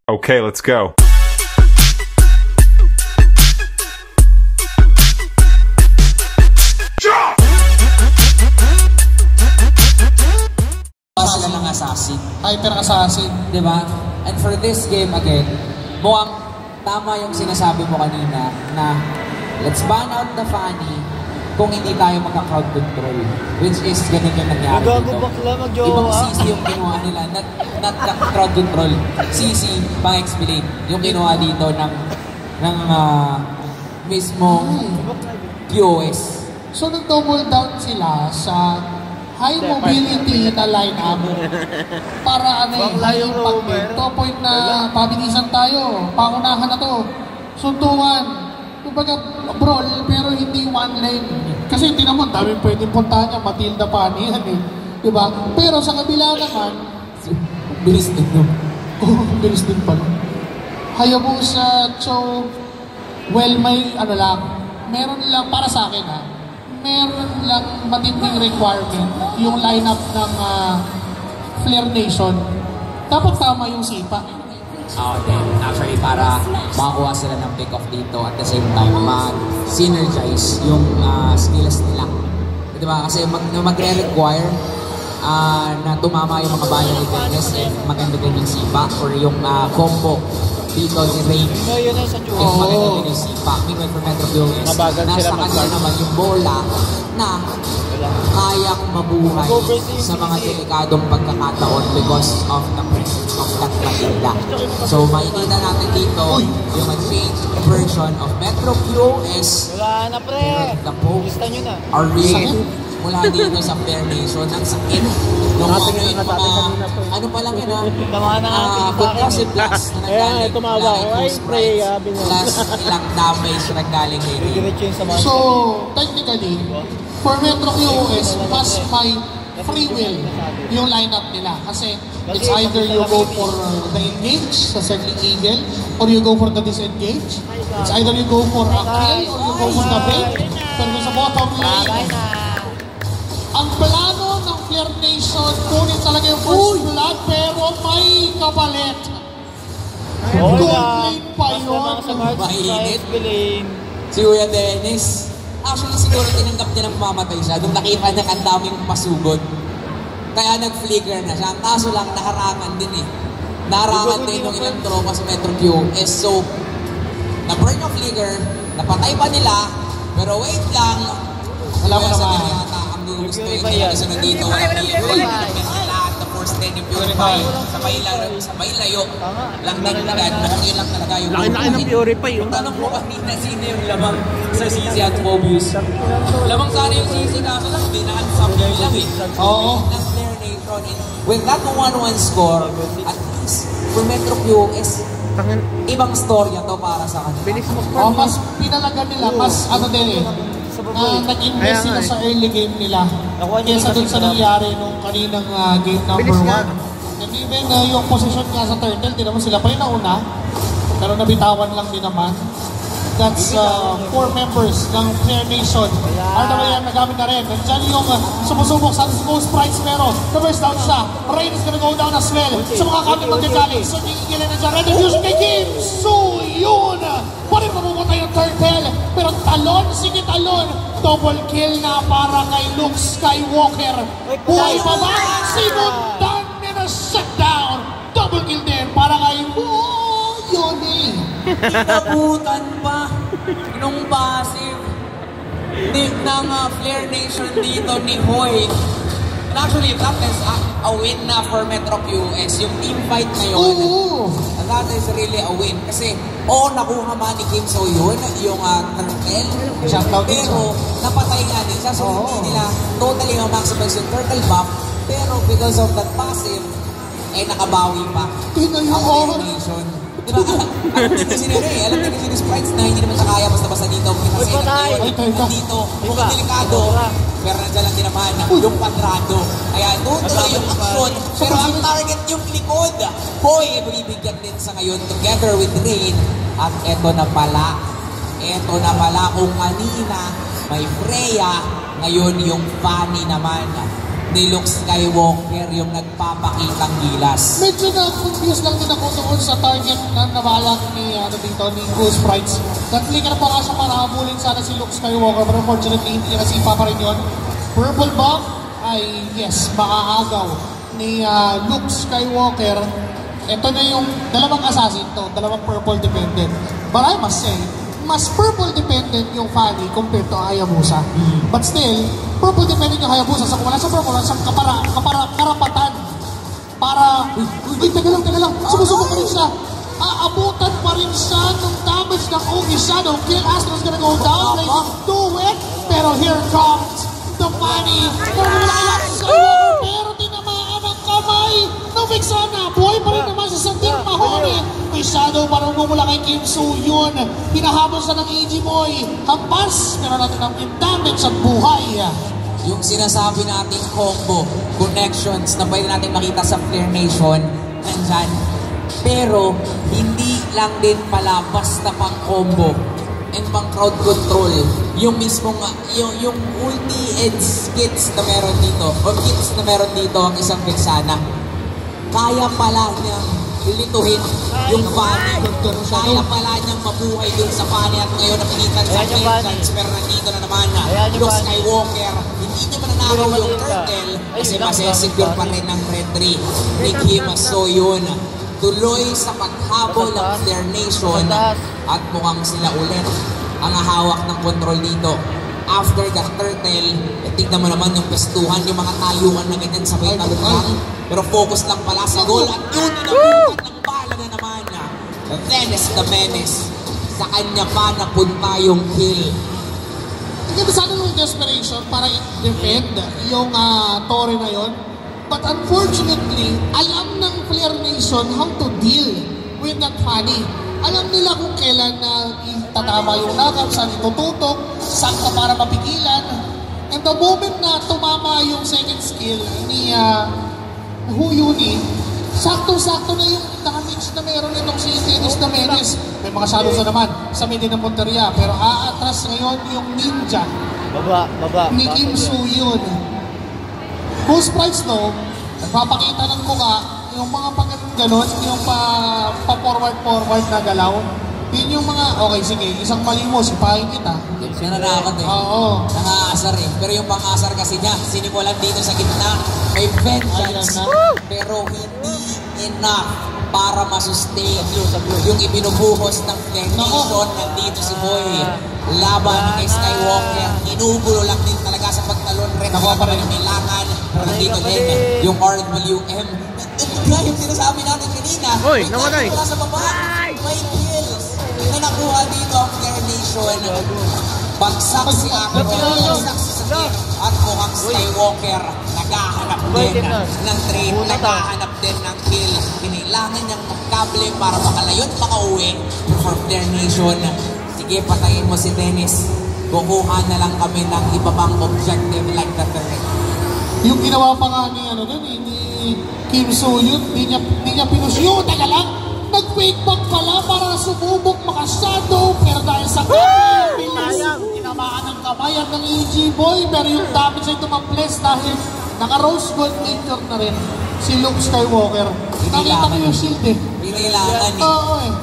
Okay, let's go. Sila ng assassin. Hyper assassin. Diba? And for this game again, mukhang tama yung sinasabi mo kanina na let's ban out the funny kung hindi tayo magka-crowd control. Which is ganun yung nangyari dito. Ibang CC yung kinuha nila, not crowd control. CC, pang-explain, yung kinuha dito ng mismong QoS. So nag-double down sila sa high mobility na line-up para high impact din. To a point na pabilisan tayo, pangunahan na to, suntukan. Kumbaga, brawl, pero hindi one lane. Kasi hindi naman, dami pwedeng puntahan niya, Matilda Pani yan eh. Diba? Pero sa kabila naman, bilis din no? Bilis din pala. Hayabusa, so, well, may meron lang, para sa akin meron lang matinding requirement yung lineup ng Flare Nation. Dapat tama yung sipa. Actually, para makakuha sila ng pick-off dito at the same time, mag-synergize yung skills nila. Diba? Kasi magre-require na tumama yung mga binary goodness and maganda din yung sipa or yung combo dito ni Rain. If maganda din yung sipa. Meanwhile for Metro QoS, nasa kanya naman yung bola na kayang mabuhay sa mga delikadong pagkakataon because of the presence of that Matilda. So makikita natin dito yung change version of Metro QoS. Wala na pre! The Pope are really mula dito sa Flare Nation. Ang sakit nung ano pa lang yun concussive blast na nanggaling plus ilang damage na nanggaling kay Ray. So technically, for Metro QoS, mas may free will yung lineup nila. Kasi it's either you go for the engage sa Circling Eagle or you go for the disengage. It's either you go for a kill or you go for the break. Pero sa bottom lane, ang plano ng Flare Nation, kunin talaga yung first blood, pero may kapalit. Gold lane pa yun. Mainit. Si Kuya Dennis. Actually, siguro tinanggap niya ng mamatay siya. Nung nakita niya ang daming pasugod. Kaya nag-flicker na siya. Ang kaso lang, nakarangan din eh. Nakarangan din yung ilang tropa sa Metro QoS. So, na-burn yung flicker, napatay pa nila, pero wait lang. Wala ko naman. Gusto yung nila isa na dito. Walang PFA. Lahat na force 10 yung Purify. Sabay layo. Lang din agad. Yun lang talaga yung laki ng Purify. Yung tanong mo kanina, sino yung lamang sa CC at Mobius? Lamang sana yung CC kaso lang. Binahansap nyo lang eh. Oo. Ng Flare Nation. With that 1-1 score, at least for Metro QoS, ibang storya to para sa kanila. Mas pinalaga nila, mas din nag-invest sila sa early game nila kaysa dun sa nangyari nung kaninang game number 1. And even yung position nga sa turtle, di naman sila pa yung nauna, pero nabitawan lang din naman. That's 4 members ng Flare Nation. RWM nagamit na rin. Nandiyan yung sumusubok sa most sprites, pero the first down siya. Rain is gonna go down as well. Sa mga kapit magkakaling. So Gigil na dyan. Red Fusion kay Kim. So yun. Parin mamumatay yung turtle. Pero talon, sige talon. Double kill na para kay Luke Skywalker. Buhay pa ba? Sinundan niya na shutdown. Double kill din para kay Yoni. Inabutan pa nung passive ng Flare Nation dito ni Hoy. And actually, that is a win na for Metro QoS. Yung team fight na yun, that is really a win. Kasi, nakuha man ni Kim So yun, yung turtle. Pero, napatay nga din siya. So, hindi nila totally ma-maximize yung turtle buff. Pero, because of that passive, nakabawi pa ang Flare Nation. Diba? Alam din kasi nila alam din kasi sprites na hindi naman siya kaya basta-basta dito. Kasi dito, mukhang delikado. Pero nandiyan lang din naman yung kwadrado. Kaya tutuloy yung action. Pero ang target yung likod. Boy, bibigyan din sa ngayon together with Rain. At eto na pala kung kanina may Freya, ngayon yung Fanny naman. ni Luke Skywalker yung nagpapakitang gilas. Medyo na-confuse lang din ako doon sa target na nabalak ni Ghost Sprites. Nag-flicker pa nga siya para habulin sana si Luke Skywalker, pero unfortunately hindi kasi pa rin yun. Purple buff ay yes, maaagaw ni Luke Skywalker. Ito na yung dalawang assassin to, dalawang purple dependent. But I must say, mas purple dependent yung Fanny compared to Hayabusa. But still, purple dependent yung Hayabusa. Sa kung wala sa purple, wala siyang karapatan para... Uy, teka lang. Sumusubok pa rin siya. Aabutan pa rin siya ng damage ng Ogi Shadow. Kill Astro's gonna go down. They can do it. Pero here comes the Fanny. Pero tinamaan ang kamay ng Vexana. Buhay pa rin naman sa Sandir Mahoney. May Shadow parang mumula kay Kim Soo-yun. Hinahabol siya ng AG Boy. Hampas, pero natin ang damage at buhay. Yung sinasabi nating combo, connections na pwede natin makita sa Flare Nation, nandyan. Pero, hindi lang din pala basta pang combo and pang crowd control. Yung mismong, yung ulti and skits na meron dito, or kits na meron dito ang isang Vexana. Kaya pala niyang lilituhin yung Fanny. Kaya pala niyang mabuhay dun sa Fanny at ngayon napigitan sa entrance. Pero nandito na naman na Luke Skywalker. Hindi niya mananakaw yung turtle kasi masesecure pa rin ng Red 3 ni Kim Soo-yun. Tuloy sa paghabol ng Flare Nation at mukhang sila ulit ang hawak ng control dito. After the turtle, tignan mo naman yung pestuhan, yung mga tayuan na ganyan sabay talon lang. Pero focus lang pala sa goal at yun, inabutan ng bala na naman. Venice the Menace. Sa kanya pa napunta yung kill. Hindi sana yung desperation para i-defend yung Torre na yon. But unfortunately, alam ng Flare Nation how to deal with that Fanny. Alam nila kung kailan na itatama yung knockout, saan itututok, saan ka para mapigilan. And the moment na tumama yung second skill ni Huyuni, sakto-sakto na yung damage na meron itong si Venice the Menace. May mga shadows na naman sa midi ng Monteria, pero aatras ngayon yung ninja ni Kim Soo-yun. Ghost Sprites no, nagpapakita ng kuka, yung mga pag-ganon, yung pa-forward na galaw. Yun yung mga, okay sige, isang mali mo, sipahin kita. Nananakot eh. Oo. Nangaasar eh. Pero yung pang-asar kasi niya, sinikulan dito sa gitna, may vengeance. Pero hindi enough para masustain yung ibinubuhos ng Flare Nation. Nandito si Boy. Laban kay Skywalker. Inugulo lang din talaga sa pagtalon. Nakuha pa rin yung kailangan. Nandito din yung RWM. Ito yung sinasabi natin kanina. Uy, namatay. Wala sa baba. May kills na nakuha dito ang Flare Nation. Bagsak si Ako. Bagsak si Sakir. At mukhang Skywalker naghahanap din ng trade. Naghahanap din ng kill. Kailangan niyang magkable para makalayo't makauwi for Flare Nation. Sige, patayin mo si Dennis. Kukuha na lang kami ng iba pang objective like the turret. Yung ginawa pa nga ni Kim Soo-yun, hindi niya pinusyo. Taga lang, nag-fake back pala para sumubok maka-shadow. Pero dahil sa bilis, tinamaan ng kamayan ng AG Boy. Pero yung damage ay tumaples dahil naka-rose gold nature na rin si Luke Skywalker. Nakita ko yung shield eh. Pinailangan eh. Oo eh.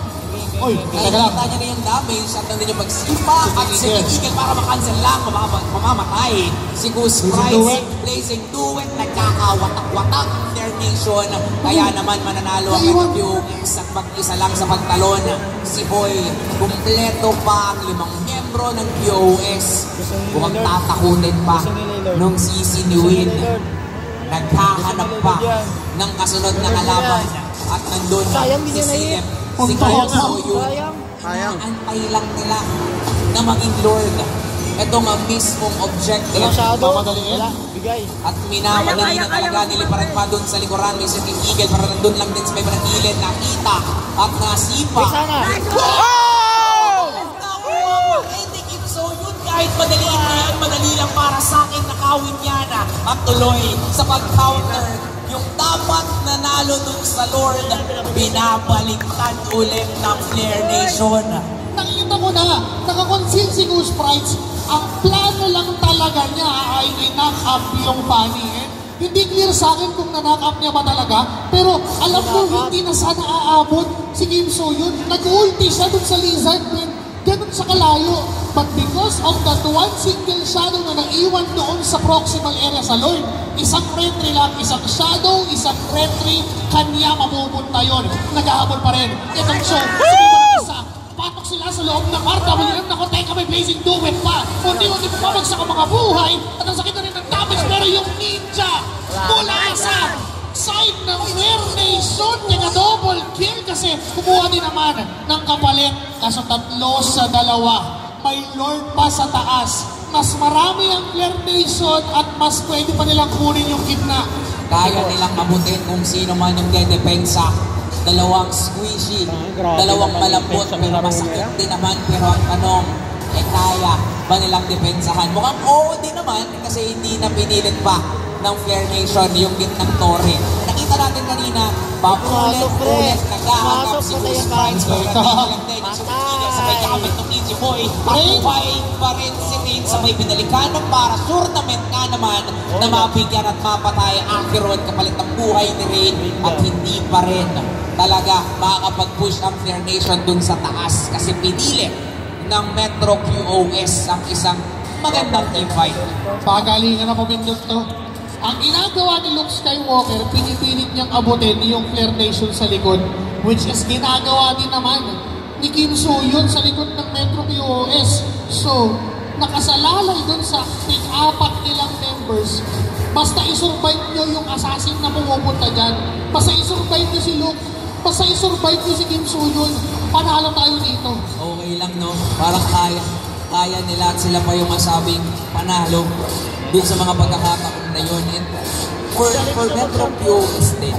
Uy, nakikita niya na yung damage at nandun yung magsipa at si Eagle para makancel lang, mamamatay. Si Ghost Sprites, blazing duet, nagkakawatak-watak Flare Nation. Kaya naman mananalo ang MWS at mag-isa lang sa pagtalon. Si Boy, kumpleto pa ang 5 miyembro ng POS. Huwag tatakutin pa nung CC ni Win. Naghahanap pa ng kasunod na kalaban at nandun si CM. Si Kim Soo-yun, inaantay lang nila na maging Lord. Ito nga mismong objective. At minamadali na talaga niliparan pa dun sa likuran. May King Eagle para nandun lang din sa may barangilid. Nakita at nasipa. Hindi Kim Soo-yun kahit madaliin na yan, madali lang para sa akin nakawin yan. At tuloy sa pag-counter. Yung dapat nanalo dun sa Lord, binabaliktad ulit ng Flare Nation. Nakikita ko na, nakakonsil si Ghost Sprites, ang plano lang talaga niya ay i-knock up yung Fanny. Hindi clear sa akin kung na-knock up niya ba talaga, pero alam ko hindi na sana aabot si Kim So-yun. Nag-ulti siya dun sa Lizard Man, ganun sa kalayo. But because of that one single shadow na naiwan doon sa proximal area sa Lord, isang retry lang, isang shadow, isang retry, kanya mapupunta yun. Nag-aabol pa rin. Itong show, sige ba isa? Patok sila sa loob ng RWM na teka may blazing duet pa. Unti-unti pumabagsak ang mga buhay at ang sakit na rin ng damage, pero yung ninja mula sa side ng Flare Nation, nag-double kill kasi kumuha din naman ng kapalit. Kaso 3 sa 2. May Lord pa sa taas. Mas marami ang Flare Nation at mas pwede pa nilang kunin yung gitna. Kaya nilang abutin kung sino man yung dedepensa. Dalawang squishy, dalawang malambot, pero masakit din naman. Pero ang tanong, kaya ba nilang depensahan? Mukhang oo din naman kasi hindi na pinilit pa ng Flare Nation yung gitnang torre. Nakita natin kanina, paulit-ulit nag-aagap si Goose Prides. Pero natin din yung sumigil sa may gamit ng Easy Boy. Buhay pa rin si Rain sa may binalikan ng para tournament nga naman na mabigyan at mapatay ang Kiron kapalit ng buhay ni Rain at hindi pa rin talaga makakapag-push ang Flare Nation dun sa taas kasi pinilit ng Metro QOS ang isang magandang team fight. Pagalingan na pumindot to. Ang ginagawa ni Luke Skywalker, pinipilit niyang abutin yung Flare Nation sa likod, which is ginagawa din naman ni Kim So-yun sa likod ng Metro QOS. So, nakasalalay dun sa pick-apat nilang members. Basta isurvive nyo yung assassin na pumupunta dyan. Basta isurvive nyo si Luke. Basta isurvive nyo si Kim So-yun. Panalo tayo dito. Okay lang, no? Parang kaya nila at sila pa yung masabing panalo dun sa mga pagkakataon na yun. And for Metro QOS din,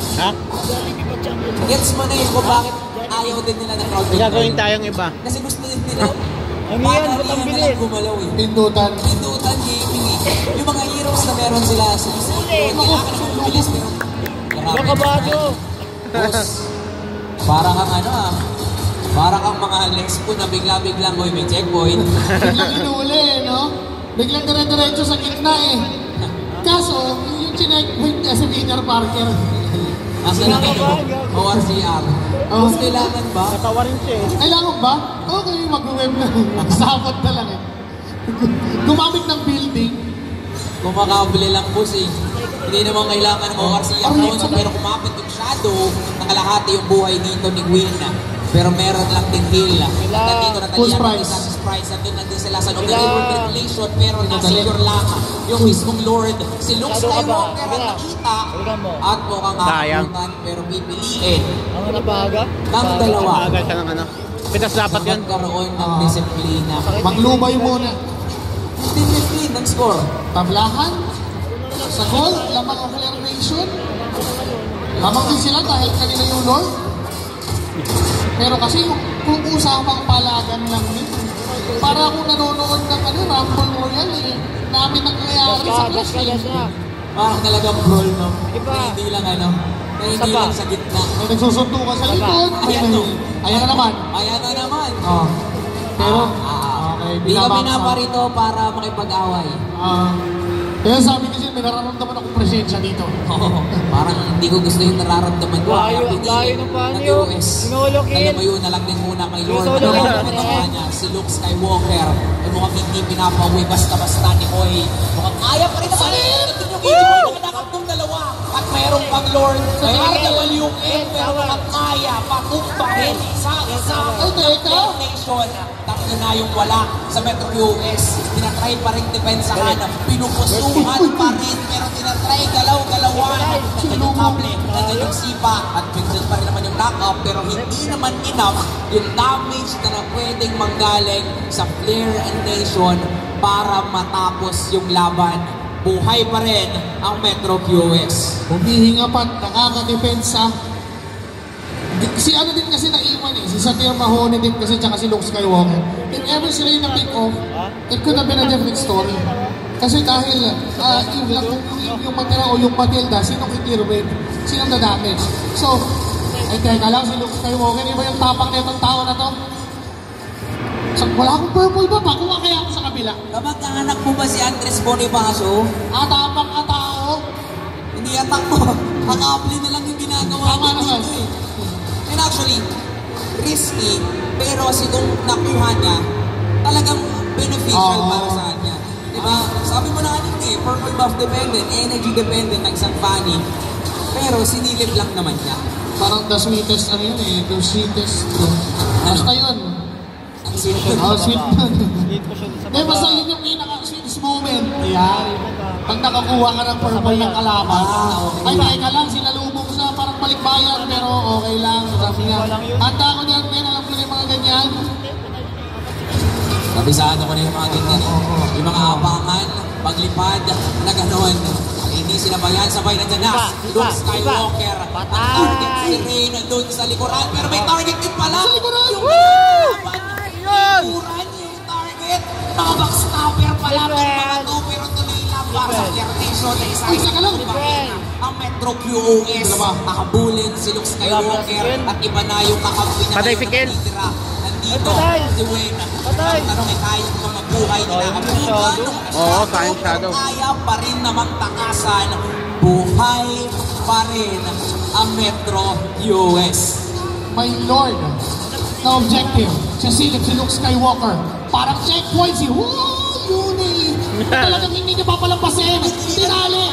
gets mo na yun kung bakit ayaw din nila ng crowd. Gagawin tayong iba. Kasi gusto din nila pagalingan na lang gumalaw eh. Pindutan gaming eh. Yung mga heroes na meron sila sa kailangan naman lumilis pero Nakabado! boss, para kang para kang mga Lexpo na bigla-biglang may checkpoint. biglang inuuli, no? Biglang dire-diretso sa gitna eh. Kaso, yung checkpoint niya si Peter Parker. Nasa na ORCR. Boss, kailangan ba? Natawarin siya eh. Kailangan ba? Okay, mag-web na. Sabot na lang eh. Gumamit ng building. Kumakabili lang boss eh. Hindi naman kailangan ng ORCR noon. Pero kumapit yung shadow, nakalahati yung buhay dito ni Gwen. Pero meron lang din heal. Nandito na talian ng isa sa Sprite. Nandun sila sa relation pero nasecure lang yung mismong Lord. Si Luke Skywalker ang nakita at mukhang akabutan pero pipiliin ng dalawa. Bagal ka ng Pitas dapat yan. Magkaroon ng disiplina. Maglumay muna. Hindi ng score. Tablahan. Sa goal, lamang ang Flare Nation. Lamang din sila dahil kanila yung Lord. Pero kasi kung usapang palagan lang din, para kung nanonood ng Rumble Royale eh, namin nangyayari sa Clash eh. Parang talagang brawl, no? Hindi lang na hindi lang sa gitna. May nagsusunto ka sa likod. Ayan na naman. Ayan na naman. Oh. Pero, okay, Hindi kami naparito para makipag-away. Kaya sabi kasi may nararamdaman akong presensya dito. Parang hindi ko gusto yung nararamdaman ko. Layo ng banyo. Nalamayo na lang din muna kay Lord. Niya, si Luke Skywalker. Ay mukhang hindi pinapawi basta-basta ni Hoy. Mukhang kaya pa rin naman. Ito yung Easy Boy. Nakakap ng dalawa. At mayroong pang Lord. May RWM. Pero mukhang kaya patumbahin isa-isa. Flare Nation. Tatlo na yung wala sa Metro QS. Tinatry pa rin depensahan. Pinupusuhan pa rin. Pero tinatry galaw-galawan. Nandiyan yung kable. Nandiyan yung sipa. At pixel pa rin naman yung knock-up. Pero hindi naman enough yung damage na pwedeng manggaling sa Flare Nation para matapos yung laban. Buhay pa rin ang Metro QS. Humihinga pa, nakakadepensa. Si ano din kasi naiwan eh, si Satir Mahoney din kasi tsaka si Luke Skywalker. If ever sila yung na-pick off, it could have been a different story. Kasi dahil yung matira o yung Matilda, sinong i-tearwave, sinong na-damage. So, ay teka lang, si Luke Skywalker, iba yung tapang na itong tao na to. So, wala akong purple ba? Pakuha kaya ako sa kabila. Kamag-anak mo ba si Andres Bonifacio? Tapang na tao. Hindi attack mo. Ang-apply na lang yung ginagawa Tama niya naman. dito eh. And actually, risky, pero kasi kung nakuha niya, talagang beneficial para sa kanya. Diba? Sabi mo na kanina eh, purple buff dependent, energy dependent ng isang Fanny. Pero sinilip lang naman niya. Parang the sweetest, ano yun eh, the sweetest. Basta yun. Ang sweet. Sweet man. Sweet po siya sa Hindi, basta yun yung pinaka-sweetest moment. Ayan. Pag nakakuha ka ng purple ng kalaban. Ay, teka lang, sinalubong sa parang balikbayan, pero okay lang. Sabi nga, handa ko dyan, men, alam ko na yung mga ganyan. Kabisado ko na yung mga ganyan eh. Yung mga abangan, paglipad, na gano'n. Hindi sila ba yan? Sabay na dyan na. Luke Skywalker. Ang target si Rey doon sa likuran. Pero may target din pala. Sa likuran! Yung likuran yung target. Mga backstabber pala. Mga to, pero tuloy lang para sa Flair Nation. Uy, saka lang. Ang Metro QOS. Nakabulin si Luke Skywalker. At iba na yung kakampi na Patay si Ken. Nandito, si Wayne. Ang tanong ay kaya mo mabuhay nila ang buwan. Oo, kaya shadow. Kaya pa rin namang takasan, buhay pa rin ang Metro US. My Lord, na objective, sisilip si Luke Skywalker. Parang checkpoint si Yuni. Talagang hindi niya papalampasin. Tinali.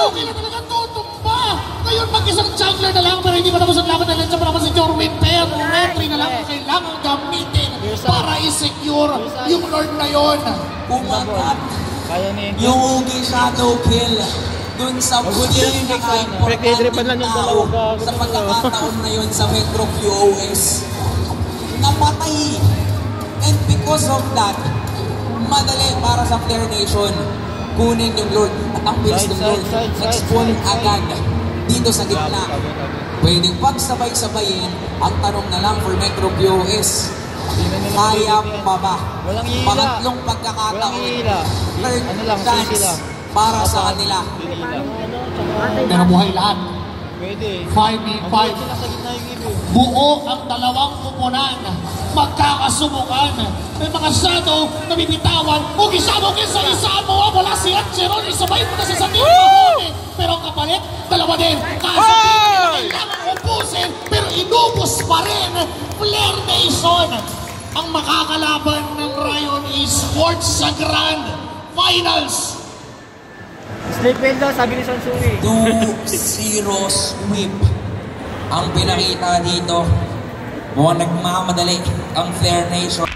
Okay na talagang tutumba. Ngayon mag-isang jungler na lang, pero hindi pa tapos ang laban na lang siya para si Jorwin. Pero retry na lang ang kailangan gamitin para i-secure yung Lord na yon. Umagat yung Ugi Shadow Kill dun sa pinaka-importante tao sa pagkakataon na yun sa Metro QOS. Napatay. And because of that, madali para sa Flair Nation kunin yung Lord. At ang bilis ng Lord, nag-spawn agad dito sa gitna. Pwedeng pagsabay-sabayin, ang tanong na lang for Metro QOS, kaya pa ba? Pangatlong pagkakataon, third chance para sa kanila. Pero buhay lahat. Pwede. 5v5. Buo ang dalawang kupunan. Magkakasubukan. May mga shadow na bibitawan. Kung isama ko sa isa mo, wala si Angeron. Isabay mo na sa sabi mo. Pero ang kapalit, dalawa din. Kasi kailangan ubusin, pero inubos pa rin. Flair Nation. Ang makakalaban ng Ryan Esports sa Grand Finals. Sleepwell daw, sabi ni Sansui. 2-0 sweep ang pinakita dito. Mukhang nagmamadali ang Flair Nation.